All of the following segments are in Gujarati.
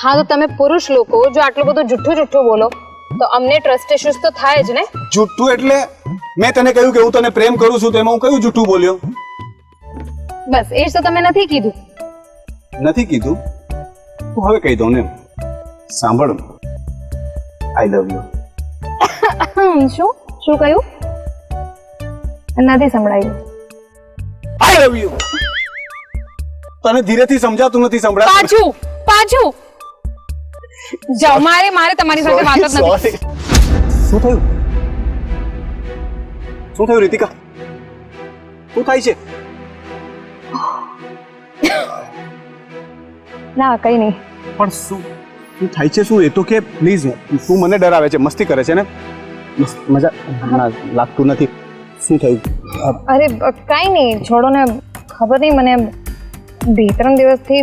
હા તો તમે પુરુષ લોકો જો આટલું બધું જૂઠું બોલો તો અમને ટ્રસ્ટ ઇશ્યુઝ તો થાય જ ને. જુઠ્ઠું એટલે મેં તને કહ્યું કે હું તને પ્રેમ કરું છું તો એમાં હું કયું જુઠ્ઠું બોલ્યો? બસ એ જ તો તમે નથી કીધું. નથી કીધું તો હવે કહી દઉં ને. સાંભળ, આઈ લવ યુ. શું કહ્યું? નથી સંભળાયું. આઈ લવ યુ. તને ધીરેથી સમજાતું નથી સંભળાતું? પાછું જાઓ, મારે તમારી સાથે વાત જ નથી. શું થયું રીતિકા? શું થાય છે? ના કઈ નહીં. પણ શું થાય છે? શું એ તો કે પ્લીઝ. તું મને ડરાવે છે, મસ્તી કરે છે ને? મજા ના લાગતું નથી. શું થયું? અરે કઈ નહીં, છોડો ને. ખબર નહીં, મને 2-3 દિવસથી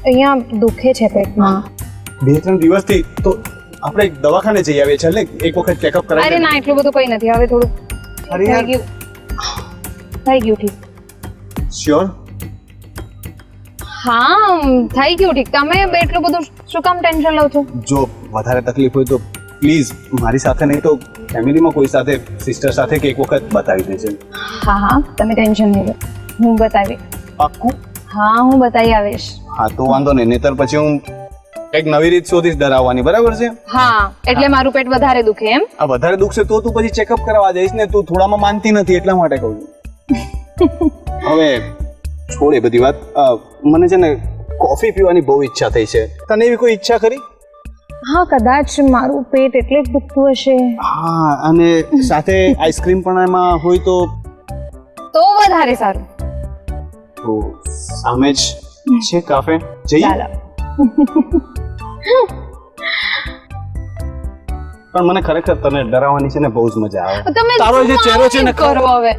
અહીંયા દુખે છે પેટમાં. 2-3 દિવસથી? તો આપણે દવાખાને જઈ આવીએ છીએ. એક વખત ચેકઅપ કરાવી. અરે ના, એટલું બધું કઈ નથી. હવે થોડું થઈ ગયું ઠીક. શ્યોર? હા થઈ ગયું ઠીક. તમે એટલું બધું શું કામ ટેન્શન લો છો? જો વધારે તકલીફ હોય તો પ્લીઝ મારી સાથે નહીં તો ફેમિલીમાં કોઈ સાથે, સિસ્ટર સાથે કે એક વખત બતાવી દેજે. હા તમે ટેન્શન નહીં લો, હું બતાવી. પાક્કું? હા હું બતાવી આવીશ. હા તો વાંધો નહીં, નહીતર પછી હું એક નવી રીત શોધીશ ડરાવવાની. બરાબર છે? હા એટલે મારું પેટ વધારે દુખે એમ? આ વધારે દુખશે તો તું પછી ચેકઅપ કરાવવા જઈશ ને. તું થોડામાં માનતી નથી એટલા માટે કહું છું. હવે છોડ એ બધી વાત. મને છે ને કોફી પીવાની બહુ ઈચ્છા થઈ છે. તને એવી કોઈ ઈચ્છા ખરી? હા કદાચ મારું પેટ એટલે જ દુખતું હશે. હા, અને સાથે આઈસ્ક્રીમ પણ એમાં હોય તો વધારે સારું. તો સામે જ છે કાફે, જઈએ? ચાલો. પણ મને ખરેખર તને ડરાવવાની છે ને બહુ જ મજા આવે. તમે તારો જે ચહેરો છે ને કરો હવે.